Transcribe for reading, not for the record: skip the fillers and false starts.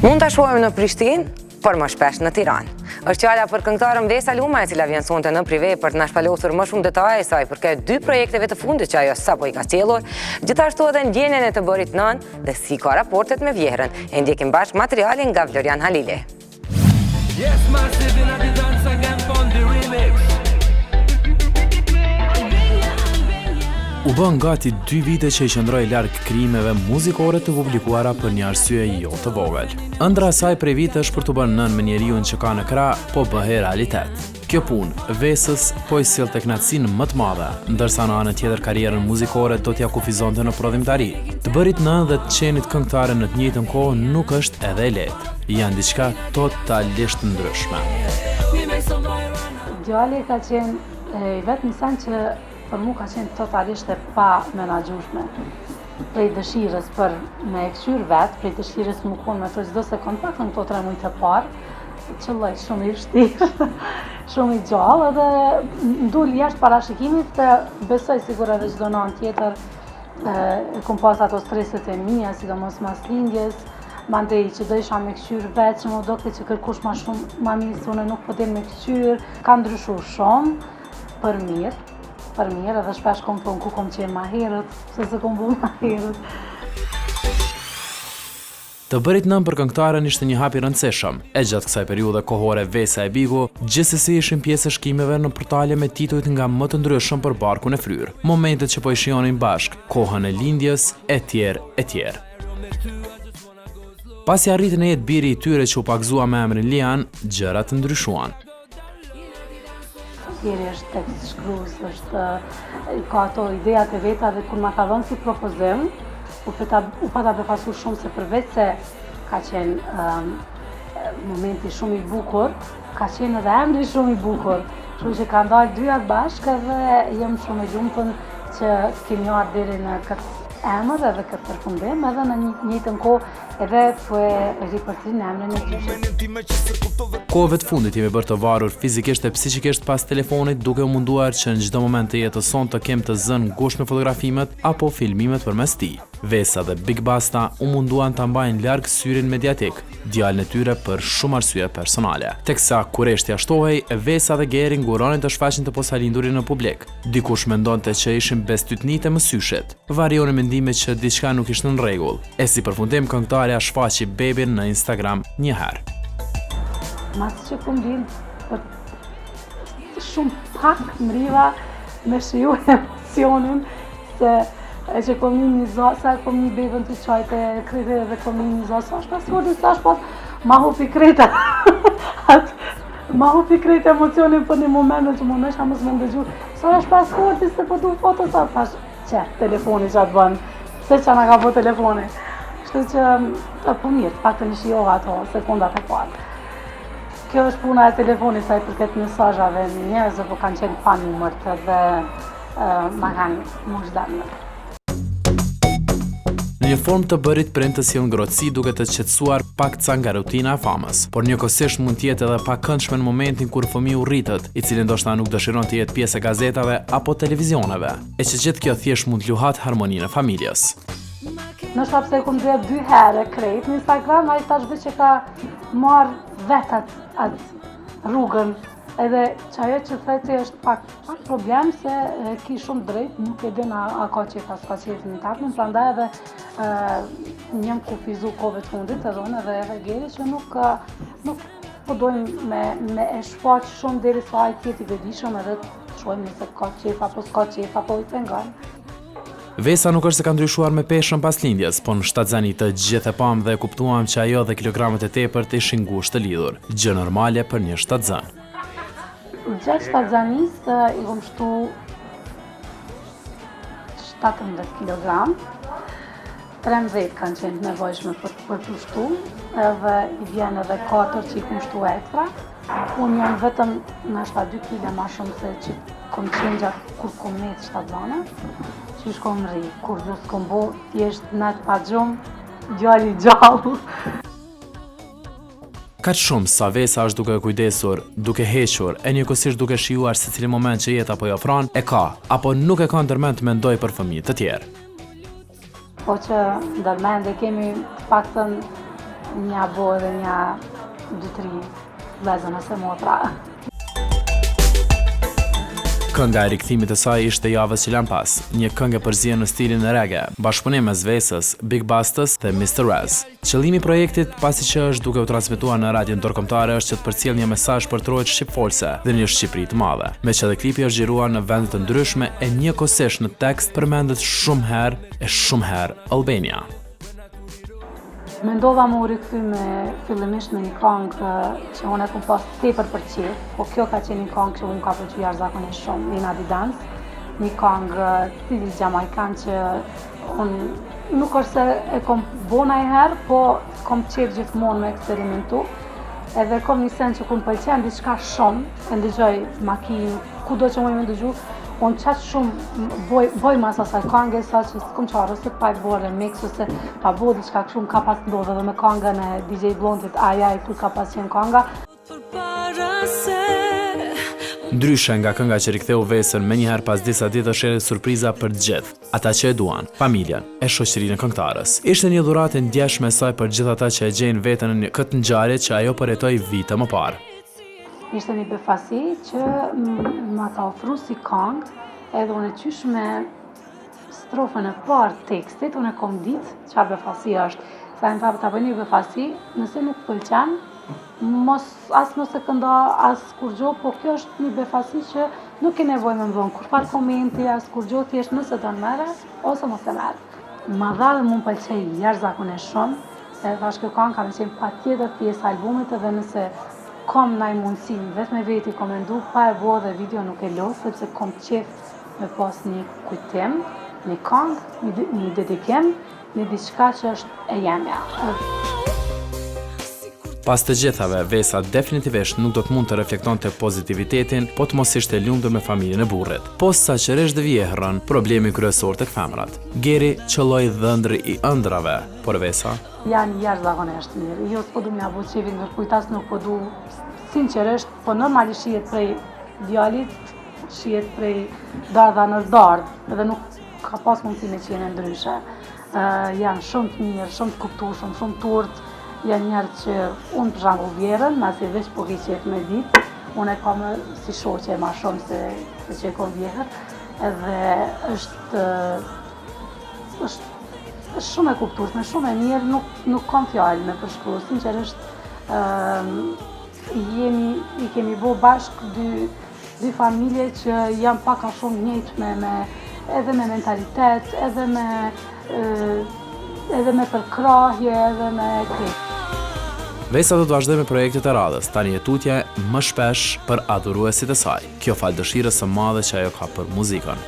Mund ta shohim në Prishtinë, por më shpesh në Tiranë. Është fjala për këngëtarën Vesa Luma, e cila vjen sonte në prive për të na shpalosur më shumë detaje sa i përket 2 projekteve të fundit që ajo sapo i ka sjellur, gjithashtu edhe ndjenjen e të bërit nën dhe si ka raportet me vjehrën. E ndjekim bashkë materialin nga Florian Halili. Yes, massive in the dance again on the remix. U bën gati 2 vite që i qëndroi larg krijimeve muzikore të publikuara për një arsye jo të vogël. Ëndra e saj prej vitesh për të bërë nën me njeriun që ka në krah, po bëhej realitet. Kjo punë, Vesës, po i sjell tek kënaqësinë më të madhe, ndërsa në anën tjetër karrierën muzikore do t'ja kufizonte në prodhimtari. Të bërit nën dhe të qenit këngëtare në të njëjtën kohë nuk është edhe e lehtë. Janë diçka totalisht ndryshme. Djali ka qenë vetëm sa që për mu ka qenë totalisht e pa menaxhueshme. Prej dëshirës për me e kthyer vetë, prej dëshirës më konë me të çdo sekond pak në këto 3 muaj të parë, qëlloj shumë i vështirë, shumë i gjallë, edhe ndul jashtë parashikimit të besoj sigur edhe çdo nën tjetër kom pas ato streset e mia, sidomos mas lindjes, mandej që do isha me kthyer vetë, që më dokte që kërkush ma shumë, ma mirë se unë nuk po dem me kthyer, ka ndryshuar shumë për mirë edhe shpesh kom thonë ku kom qenë ma herët, se kom bu ma herët. Të bërit nën për këngëtaren ishte një hap i rëndësishëm. E gjatë kësaj periudhe kohore Vesa e Bigu, gjithsesi ishin pjesë e shkimeve në portale me titujt nga më të ndryshëm për barkun e fryrë, momentet që po i shijonin bashk, kohën e lindjes, etj. Pasi arritën e jetë biri i tyre që u pagzua me emrin Lian, gjërat ndryshuan. Tjeri është tekst shkrues, ka ato idejat e veta dhe kur ma ka dhënë si propozim, u pata befasur shumë se përveç se ka qenë momenti shumë i bukur, ka qenë edhe emri shumë i bukur, shumë që ka ndalë dyjat bashkë dhe jem shumë e lumtur që kemi ardhur deri në këtë emër edhe këtë përfundim, edhe në njëjtën kohë edhe po e ripërtrin emrin e dyshit. Kohëve të fundit jemi bërë të varur fizikisht e psikikisht pas telefonit, duke u munduar që në çdo moment të jetës sonë të kem të zënë ngushtë me fotografimet apo filmimet përmes tij. Vesa dhe Big Basta u munduan ta mbajnë larg syrin mediatik, djalin e tyre për shumë arsye personale. Teksa kurreshtja shtohej, Vesa dhe Geri nguronin të shfaqin të posalindurin në publik. Dikush mendonte që ishin bestytnitë më syshit. Varionin mendimet që diçka nuk ishte në rregull. E si përfundim këngëtarja shfaqi bebin në Instagram një herë. Mas që kom lind për shumë pak mriva me shiju emocionin se që kom një zotë, sa kom një bebën të qajtë e krete dhe kom një zotë, sa është paskordi, sa është pas, ma hupi krete. Ma hupi krete emocionin për një moment që më nësha mësë me ndëgju, sa është paskordi, se po du foto, sa pash, që telefoni që atë bënë, se që nga ka po telefoni. Kështu që, po mirë, pak të një shioha ato, sekundat e parë. Kjo është puna e telefonit, sa i përket mesazhave, njerëzve po kanë qenë pa numërt dhe ma kanë mushdanë. Në një formë të bërit prind të sjell ngrohtësi duke të qetësuar pak ca nga rutina e famës, por njëkohësisht mund të jetë edhe pa këndshme në momentin kur fëmiu rritet, i cili ndoshta nuk dëshiron të jetë pjesë e gazetave apo televizioneve, e që gjithë kjo thjesht mund t'luhat harmoninë e familjes. Nështë pse kom dhe 2 herë krejt në Instagram, ai tash vetë që ka marrë vetat atë rrugën, edhe që ajo që theti është pak problem se ki shumë drejt, nuk e din a ka qefa s'ka qefa në tapnin, prandaj edhe njëm kufizu kove të fundit edhe unë edhe Geri që nuk po dojmë me e shfaq shumë deri sa ai tjeti vedishëm edhe të shojmë nëse ka qefa apo s'ka qefa apo i pengon. Vesa nuk është se ka ndryshuar me peshën pas lindjes, po në shtatzani të gjithë e pam dhe kuptuam që ajo dhe kilogramet e tepërt ishin ngushtë të lidhur, gjë normale për një shtatzan. Gjatë shtatzanis i kom shtu 17 kg, 13 kanë qenë nevojshme për të shtu, edhe i vjen edhe 4 që i kom shtu ekstra. Unë jam vetëm nështë 2 kg ma shumë se që kom qenë gjatë kur kom net shtatzane, që shkom rri, kur du s'kom bo, thjesht net pa gjumë, djali gjallë. Kaq shumë sa Vesa është duke kujdesur, duke hequr, e njëkohësisht duke shijuar se cili moment që jeta po i ofron, e ka, apo nuk e ka ndërmend të mendoj për fëmijët të tjerë. Po që ndërmend e kemi paktën një bo edhe një 2-3 vlezën ose motra. Kënga e rikthimit të saj ishte javës që lan pas, një këngë e përzien në stilin e reggae, bashkëpunim mes Vesës, Big Bastës dhe Mr. Rez. Qëllimi i projektit, pasi që është duke u transmetuar në radion ndërkombëtare, është që të përcjell një mesazh për trojtë shqipfolse dhe një Shqipëri të madhe. Me që edhe klipi është xhiruar në vende të ndryshme e njëkohësisht në tekst përmendet shumë herë Albania. Mendova më u rikthy fillimisht me një këngë që unë e kom pas tepër për qejf, po kjo ka qenë një këngë që unë ka pëlqyer jashtëzakonisht shumë, Nina Di Dance, një këngë stili jamaikan që unë nuk është se e kom bo ndonjëherë, po kom qejf gjithmonë me eksperimentu. Edhe kom një sen që kur më pëlqen diçka shumë, e ndëgjoj makinë, kudo që më ndëgju, unë qatë shumë boj mas asaj këngë, sa që s'kom qarë, ose pa e bo remix, ose pa bo diçka kështu më ka pas ndodhe dhe me këngën e DJ Blondit, Ajaj, kur ka pas qenë kënga. Ndryshe nga kënga që riktheu Vesën me njëherë pas disa ditësh edhe surpriza për të gjithë, ata që e duan, familjen e shoqërinë e këngëtarës. Ishte një dhuratë e ndjeshme saj për gjithë ata që e gjejnë veten në këtë ngjarje që ajo përjetoi vite më parë. Ishte një befasi që ma ka ofru si këngë, edhe unë e qysh me strofën e parë tekstit, unë e kom ditë çfarë befasi është. Sa në ta bëj një befasi, nëse nuk pëlqen, as mos e këndo, as kur gjo, po kjo është një befasi që nuk ke nevojë me më dhënë kurfar komenti, as kur gjo, thjesht nëse do në merre, ose mos e merre. Ma dha dhe mu më pëlqej jashtëzakonisht shumë, edhe thash kjo këngë ka më qenë patjetër pjesë e albumit, edhe nëse kom naj mundësim, vetë me veti komendu, pa e bo dhe video nuk e lo, sepse kom qef me pas një kujtim, një këngë, një dedikim, një diçka që është e jemja. Pas të gjithave, Vesa definitivisht nuk do të mund të reflektonte pozitivitetin, po të mos ishte lumtur me familjen e burrit. Posa që rresh dhe vjehrën, problemi kryesor tek femrat. Geri qëlloi dhëndri i ëndrave, por Vesa janë jashtëzakonisht mirë. Jo s'po du m'ja bu qefin kërkujtas, nuk po du sinqerisht, po normalisht shihet prej djalit, shihet prej dardha në dardh, edhe nuk ka pas mundësi me qenë ndryshe. Janë shumë të mirë, shumë të kuptueshëm, shumë të urtë. Janë njerë që unë për shembull vjerën, nasi veç po ki qef me ditë, unë e kam si shoqe ma shumë se që e kom vjerën, edhe është shumë e kuptueshme, shumë e mirë, nuk kam fjallë me përshkru, sinqerisht i kemi bo bashk dy familje që janë paka shumë njëjtë edhe me mentalitet, edhe me përkrahje, edhe me këtë. Vesa do të vazhdoj me projektet e radhës, tani e tutje më shpesh për adhuruesit e saj. Kjo fal dëshirës së madhe që ajo ka për muzikën.